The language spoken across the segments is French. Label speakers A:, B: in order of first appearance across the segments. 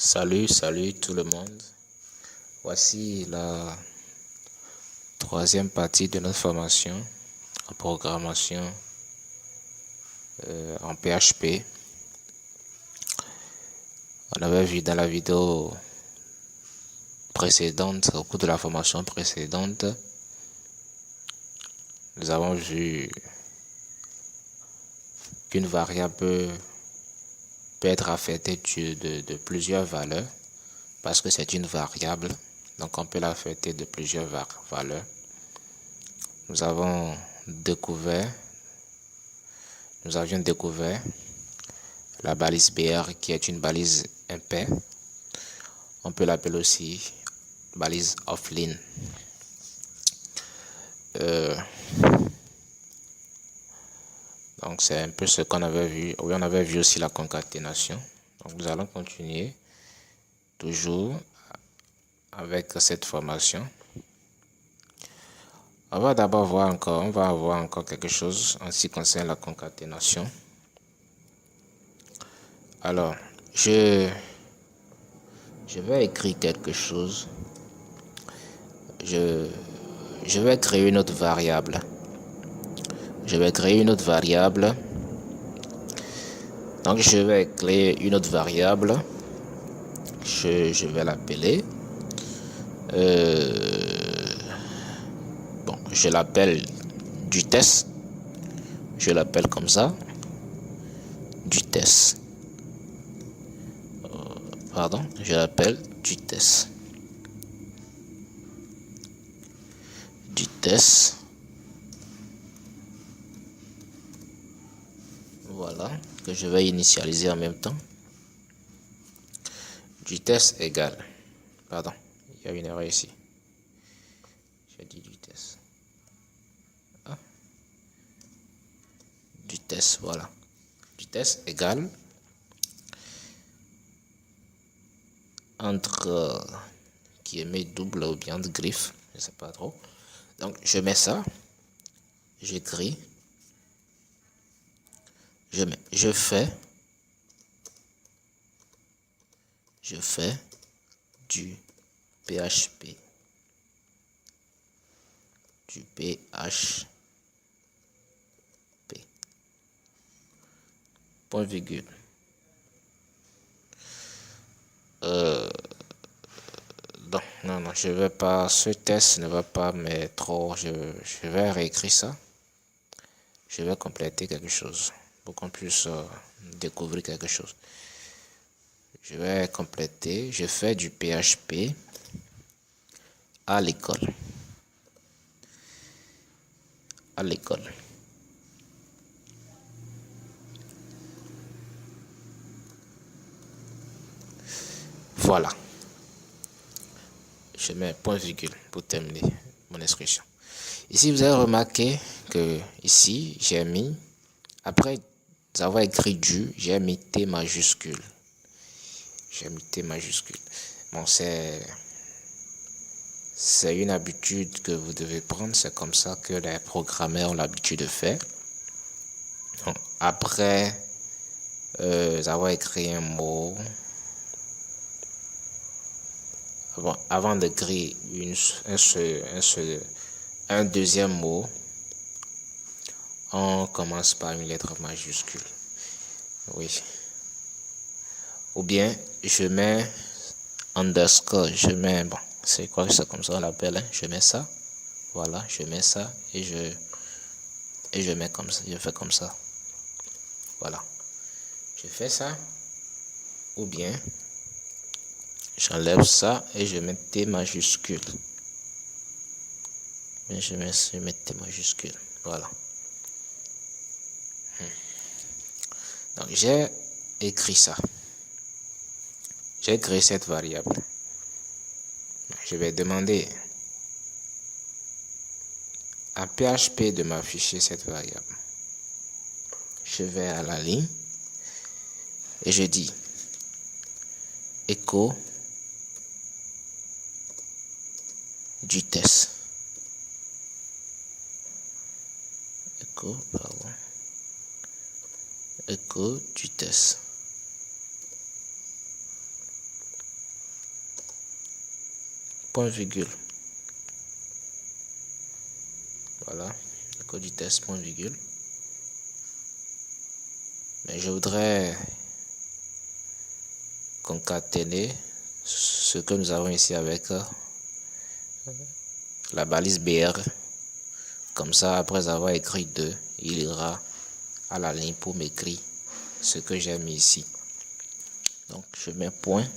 A: Salut tout le monde. Voici la troisième partie de notre formation en programmation en PHP. On avait vu dans la vidéo précédente, au cours de la formation précédente, nous avons vu qu'une variable peut être affectée de plusieurs valeurs parce que c'est une variable, donc on peut l'affecter de plusieurs valeurs. Nous avions découvert la balise BR qui est une balise impair. On peut l'appeler aussi balise offline. Donc c'est un peu ce qu'on avait vu. Oui, on avait vu aussi la concaténation. Donc nous allons continuer toujours avec cette formation. On va voir encore quelque chose en ce qui concerne la concaténation. Alors, je vais écrire quelque chose. Je vais créer une autre variable. Donc, je vais créer une autre variable. Je vais l'appeler. Je l'appelle du test. Je l'appelle comme ça. Du test. Je l'appelle du test. Du test. Voilà, que je vais initialiser en même temps. Du test égale. Pardon, il y a une erreur ici. J'ai dit du test. Du test, voilà. Du test égale. Entre guillemets double ou bien de griffe, je sais pas trop. Donc je mets ça, j'écris, je fais du PHP, point virgule. Non, je vais pas, ce test ne va pas, mais trop, je vais réécrire ça. Je vais compléter quelque chose pour qu'on puisse découvrir quelque chose. Je vais compléter, je fais du PHP à l'école. Voilà. Je mets point virgule pour terminer mon inscription. Ici, vous avez remarqué que ici, j'ai mis, après avoir écrit du, j'ai mis T majuscule. Bon, c'est une habitude que vous devez prendre. C'est comme ça que les programmeurs ont l'habitude de faire. Donc, après avoir écrit un mot, avant d'écrire un deuxième mot, on commence par une lettre majuscule. Oui. Ou bien, je mets underscore, c'est quoi, c'est comme ça on l'appelle, hein? Je mets ça, voilà, je mets ça et je mets comme ça, je fais comme ça. Voilà. Je fais ça. Ou bien, j'enlève ça et je mets T majuscule. Je mets T majuscule. Voilà. Donc, j'ai écrit ça. J'ai créé cette variable. Je vais demander à PHP de m'afficher cette variable. Je vais à la ligne et je dis écho du test. Écho du test. point virgule. Voilà, le code du test, point virgule. Mais je voudrais concaténer ce que nous avons ici avec la balise BR. Comme ça, après avoir écrit 2, il ira à la ligne pour m'écrire ce que j'ai mis ici. Donc, je mets point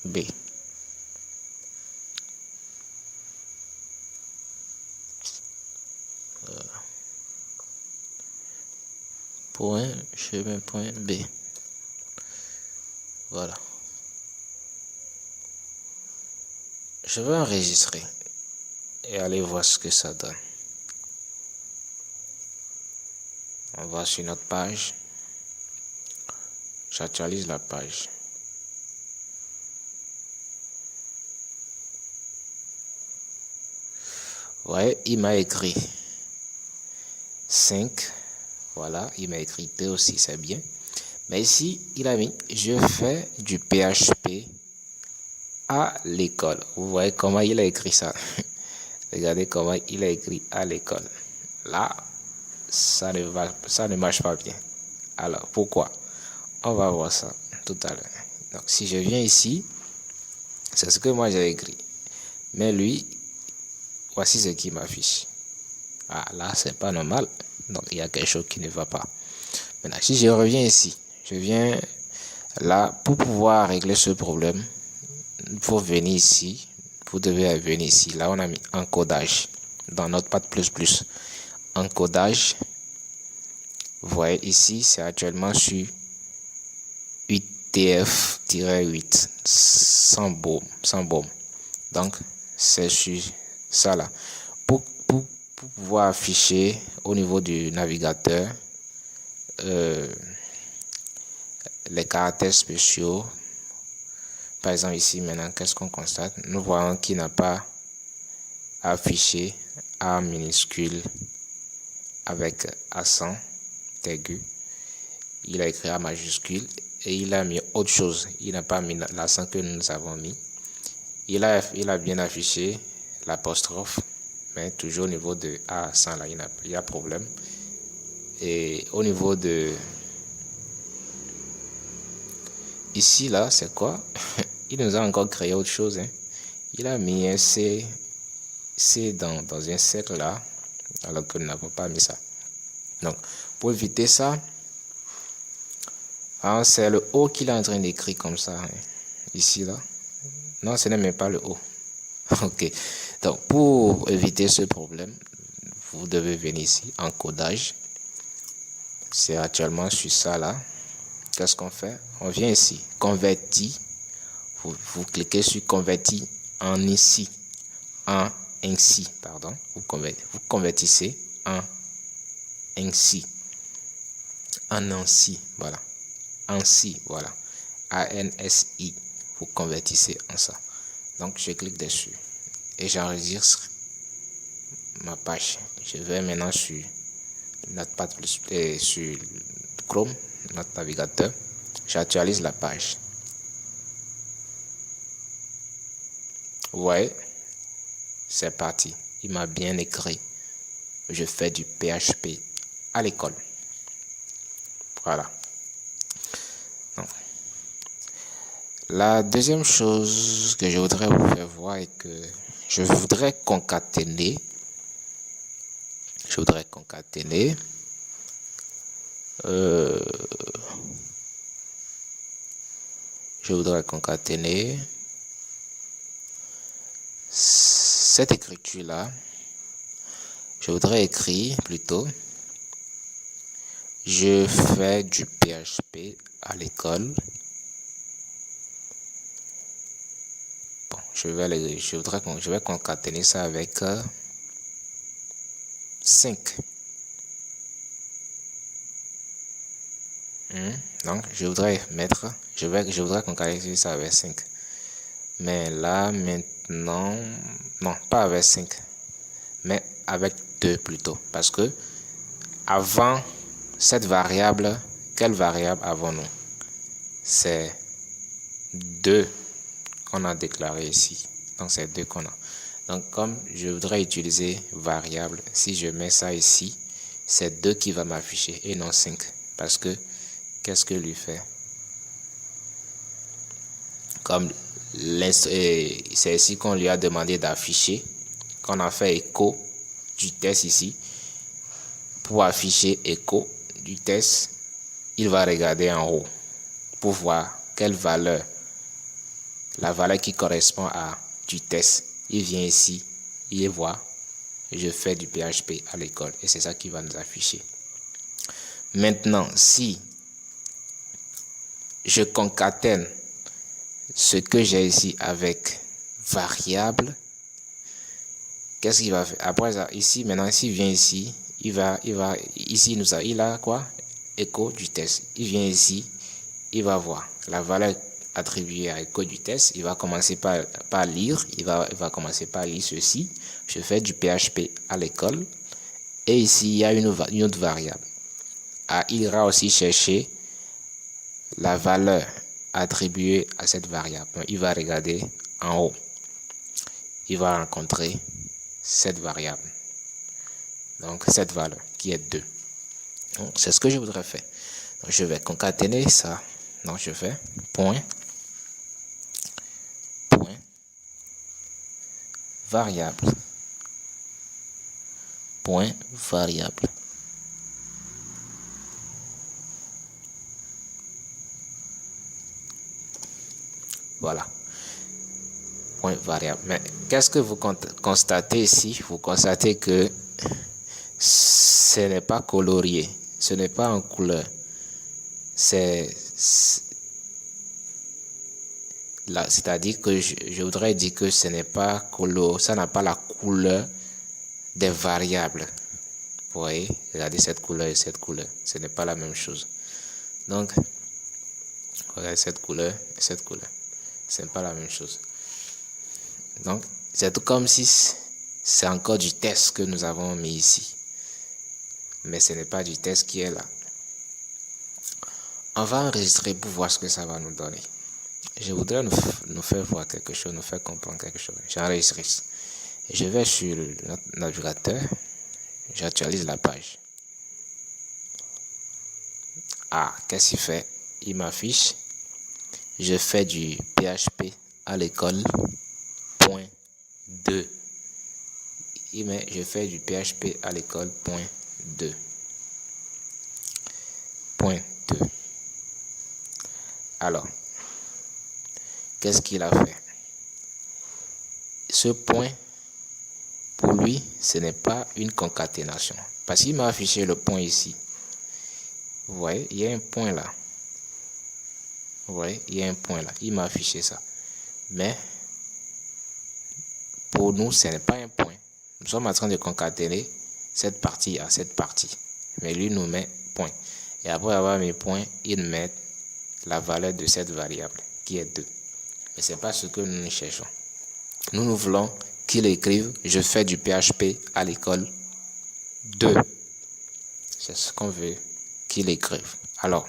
A: B. Je mets point B. Voilà. Je vais enregistrer et aller voir ce que ça donne. On va sur notre page. J'actualise la page. Ouais, il m'a écrit 5. Voilà, il m'a écrit 2 aussi, c'est bien. Mais ici, il a mis « Je fais du PHP à l'école ». Vous voyez comment il a écrit ça. Regardez comment il a écrit « à l'école ». Là, ça ne marche pas bien. Alors, pourquoi? On va voir ça tout à l'heure. Donc, si je viens ici, c'est ce que moi j'ai écrit. Mais lui, voici ce qu'il m'affiche. Ah, là, c'est pas normal. Donc, il y a quelque chose qui ne va pas. Maintenant, si je reviens ici, je viens là, pour pouvoir régler ce problème, il faut venir ici. Vous devez venir ici. Là, on a mis encodage dans Notepad++. Encodage. Vous voyez ici, c'est actuellement sur 8TF-8, sans baume. Donc, c'est sur ça là. Pour pouvoir afficher au niveau du navigateur les caractères spéciaux. Par exemple ici maintenant, qu'est-ce qu'on constate? Nous voyons qu'il n'a pas affiché A minuscule avec accent aigu. Il a écrit A majuscule et il a mis autre chose. Il n'a pas mis l'accent que nous avons mis. Il a bien affiché l'apostrophe, mais toujours au niveau de A accent là, il y a problème. Et au niveau de ici là, c'est quoi? Il nous a encore créé autre chose. Hein. Il a mis un C dans un cercle là, alors que nous n'avons pas mis ça. Donc, pour éviter ça, c'est le O qu'il est en train d'écrire comme ça. Hein. Ici là. Non, ce n'est même pas le O. Ok. Donc, pour éviter ce problème, vous devez venir ici, encodage. C'est actuellement sur ça là. Qu'est-ce qu'on fait? On vient ici, converti. Vous cliquez sur converti en ici. En ainsi, pardon. Vous convertissez en ainsi. En ainsi, voilà. Ainsi, voilà. ANSI. Vous convertissez en ça. Donc, je clique dessus. Et j'enregistre ma page. Je vais maintenant sur Notepad++, sur Chrome, notre navigateur. J'actualise la page. Vous voyez, c'est parti. Il m'a bien écrit. Je fais du PHP à l'école. Voilà. Donc, la deuxième chose que je voudrais vous faire voir est que je voudrais concaténer. Je voudrais concaténer cette écriture-là. Je voudrais écrire plutôt je fais du PHP à l'école. Bon, je vais concaténer ça avec 5. Donc, je voudrais concaténer ça avec 5. Mais là, maintenant, non, pas avec 5, mais avec 2 plutôt. Parce que avant cette variable, quelle variable avons-nous? C'est 2. qu'on a déclaré ici. Donc, c'est 2 qu'on a. Donc, comme je voudrais utiliser variable, si je mets ça ici, c'est 2 qui va m'afficher et non 5. Parce que, qu'est-ce que lui fait? Comme c'est ici qu'on lui a demandé d'afficher, qu'on a fait écho du test ici. Pour afficher écho du test, il va regarder en haut pour voir quelle valeur, la valeur qui correspond à du test. Il vient ici, il voit, je fais du PHP à l'école et c'est ça qui va nous afficher. Maintenant, si je concatène ce que j'ai ici avec variable, qu'est-ce qu'il va faire? Après ça, ici, maintenant, s'il vient ici, il a quoi? Écho du test. Il vient ici, il va voir la valeur attribuée à écho du test. Il va commencer par lire. Il va commencer par lire ceci. Je fais du PHP à l'école. Et ici, il y a une autre variable. Il ira aussi chercher la valeur attribuée à cette variable. Donc, il va regarder en haut. Il va rencontrer cette variable. Donc, cette valeur qui est 2. Donc, c'est ce que je voudrais faire. Donc, je vais concaténer ça. Donc, je fais point variable. Point variable. Voilà. Point variable. Mais qu'est-ce que vous constatez ici? Vous constatez que ce n'est pas colorié. Ce n'est pas en couleur. C'est-à-dire que je voudrais dire que ce n'est pas color, ça n'a pas la couleur des variables. Vous voyez, regardez cette couleur et cette couleur. Ce n'est pas la même chose. Donc, regardez cette couleur et cette couleur. Ce n'est pas la même chose. Donc, c'est tout comme si c'est encore du test que nous avons mis ici. Mais ce n'est pas du test qui est là. On va enregistrer pour voir ce que ça va nous donner. Je voudrais nous faire voir quelque chose, nous faire comprendre quelque chose. J'enregistre. Je vais sur notre navigateur. J'actualise la page. Qu'est-ce qu'il fait? Il m'affiche. Je fais du PHP à l'école. Point 2. Je fais du PHP à l'école. Point 2. Point 2. Alors, qu'est-ce qu'il a fait? Ce point, pour lui, ce n'est pas une concaténation. Parce qu'il m'a affiché le point ici. Vous voyez, il y a un point là. Vous voyez, il y a un point là. Il m'a affiché ça. Mais, pour nous, ce n'est pas un point. Nous sommes en train de concaténer cette partie à cette partie. Mais lui nous met point. Et après avoir mis point, il met la valeur de cette variable, qui est 2. Mais ce n'est pas ce que nous cherchons. Nous voulons qu'il écrive « Je fais du PHP à l'école 2 ». C'est ce qu'on veut qu'il écrive. Alors,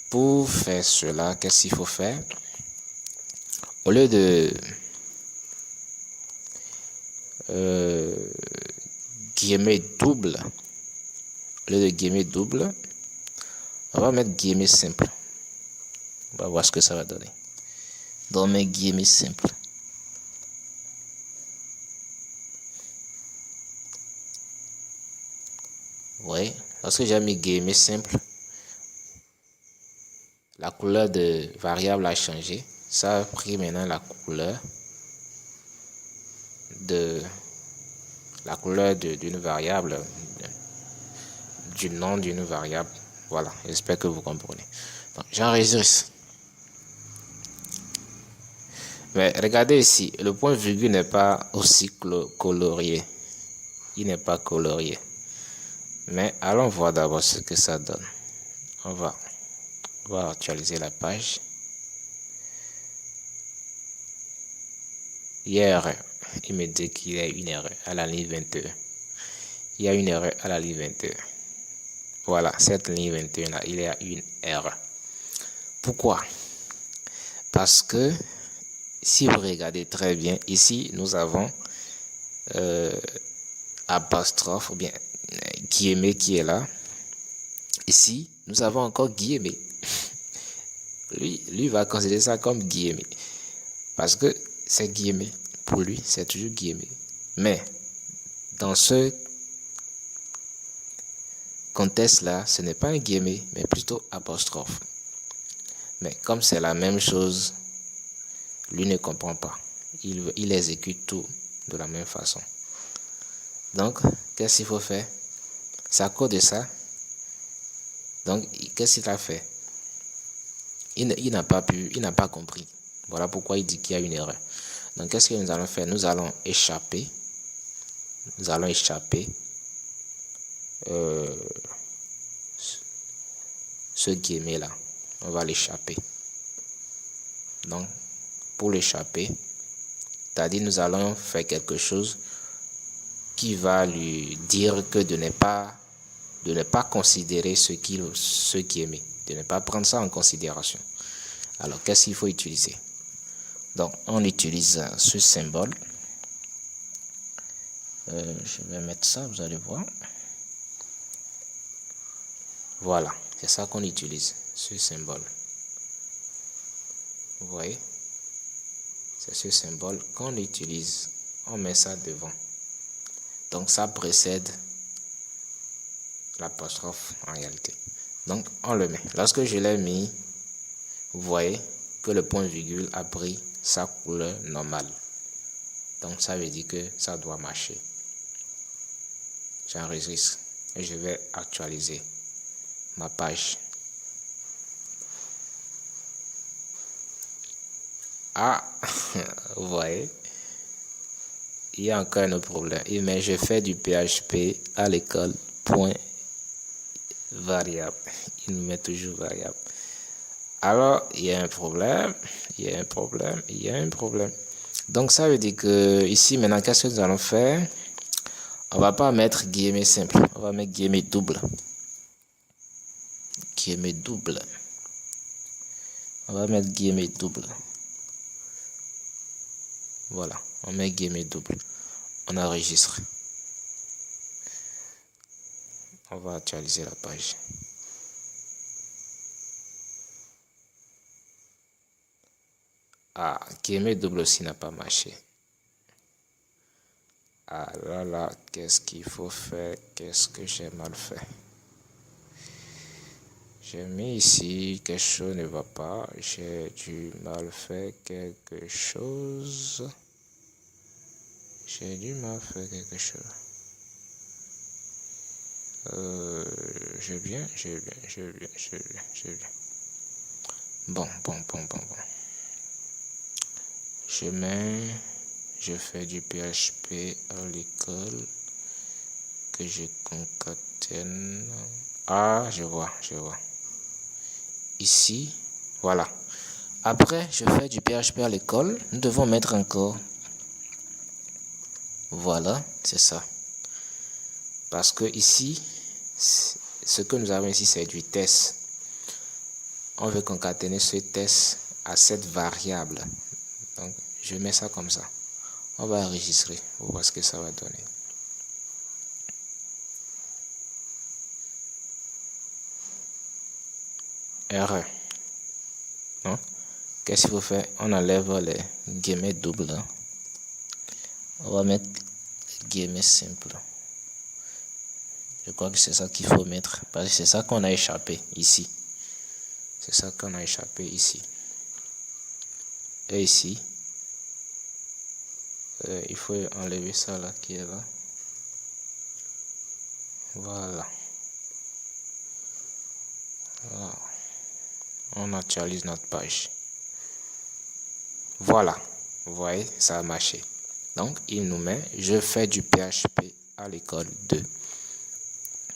A: pour faire cela, qu'est-ce qu'il faut faire? Au lieu de guillemets double, on va mettre guillemets simple. On va voir ce que ça va donner. Dans mes guillemets simples. Oui, lorsque j'ai mis guillemets simple, la couleur de variable a changé. Ça a pris maintenant la couleur d'une variable, du nom d'une variable. Voilà, j'espère que vous comprenez. Donc, j'enregistre. Mais regardez ici, le point virgule n'est pas aussi colorié. Il n'est pas colorié. Mais allons voir d'abord ce que ça donne. On va actualiser la page. Il y a erreur. Il me dit qu'il y a une erreur à la ligne 21. Il y a une erreur à la ligne 21. Voilà, cette ligne 21 là, il y a une erreur. Pourquoi? Parce que si vous regardez très bien, ici, nous avons apostrophe ou bien guillemets qui est là. Ici, nous avons encore guillemets. Lui va considérer ça comme guillemets. Parce que c'est guillemets. Pour lui, c'est toujours guillemets. Mais, dans ce contexte-là, ce n'est pas un guillemet, mais plutôt apostrophe. Mais comme c'est la même chose, lui ne comprend pas. Il exécute tout de la même façon. Donc, qu'est-ce qu'il faut faire? C'est à cause de ça. Donc, qu'est-ce qu'il a fait? Il n'a pas compris. Voilà pourquoi il dit qu'il y a une erreur. Donc, qu'est-ce que nous allons faire? Nous allons échapper ce guillemet-là. On va l'échapper. Donc, pour l'échapper, c'est-à-dire nous allons faire quelque chose qui va lui dire que de ne pas considérer ce guillemet, de ne pas prendre ça en considération. Alors, qu'est-ce qu'il faut utiliser? Donc, on utilise ce symbole. Je vais mettre ça, vous allez voir. Voilà, c'est ça qu'on utilise, ce symbole. Vous voyez? C'est ce symbole qu'on utilise. On met ça devant. Donc, ça précède l'apostrophe en réalité. Donc, on le met. Lorsque je l'ai mis, vous voyez que le point-virgule a pris sa couleur normale. Donc, ça veut dire que ça doit marcher. J'enregistre et je vais actualiser ma page. Ah, vous voyez, il y a encore un autre problème. Mais je fais du PHP à l'école, point variable. Il nous met toujours variable. Alors, il y a un problème. Donc, ça veut dire que ici, maintenant, qu'est-ce que nous allons faire? On va pas mettre guillemets simple. On va mettre guillemets double. On va mettre guillemets double. Voilà, on met guillemets double. On enregistre. On va actualiser la page. Ah, guillemets double aussi n'a pas marché. Ah là, qu'est-ce qu'il faut faire? Qu'est-ce que j'ai mal fait? J'ai mis ici, quelque chose ne va pas. J'ai dû mal faire quelque chose. J'ai bien. Bon. Je fais du PHP à l'école que je concatène. Ah, je vois. Ici, voilà. Après, je fais du PHP à l'école. Nous devons mettre encore. Voilà, c'est ça. Parce que ici, ce que nous avons ici, c'est du test. On veut concaténer ce test à cette variable. Donc, je mets ça comme ça. On va enregistrer pour voir ce que ça va donner. Erreur. Non? Qu'est-ce qu'il faut faire? On enlève les guillemets doubles. On va mettre guillemets simples. Je crois que c'est ça qu'il faut mettre. Parce que c'est ça qu'on a échappé ici. Et ici, il faut enlever ça là qui est là. Voilà. On actualise notre page. Voilà. Vous voyez, ça a marché. Donc, il nous met « Je fais du PHP à l'école 2 ».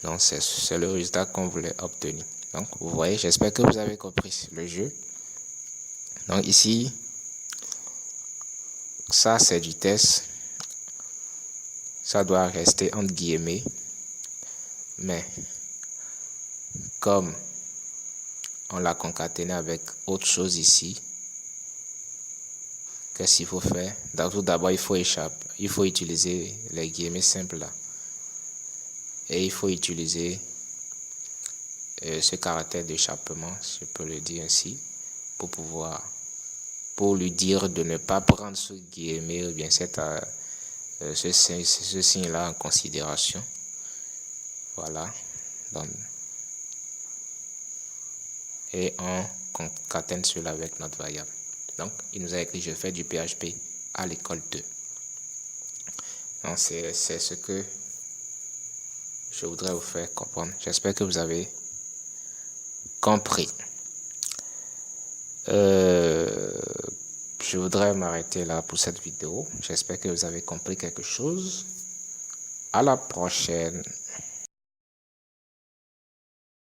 A: Donc, c'est le résultat qu'on voulait obtenir. Donc, vous voyez, j'espère que vous avez compris le jeu. Donc, ici, ça, c'est du test. Ça doit rester entre guillemets. Mais, comme on l'a concaténé avec autre chose ici, qu'est-ce qu'il faut faire? Tout d'abord, il faut utiliser les guillemets simples là. Et il faut utiliser ce caractère d'échappement, si je peux le dire ainsi, pour lui dire de ne pas prendre ce guillemet ou bien ce signe-là en considération. Voilà. Donc, et on concatène cela avec notre variable. Donc, il nous a écrit: je fais du PHP à l'école 2. Donc, c'est ce que je voudrais vous faire comprendre. J'espère que vous avez compris. Je voudrais m'arrêter là pour cette vidéo. J'espère que vous avez compris quelque chose. À la prochaine.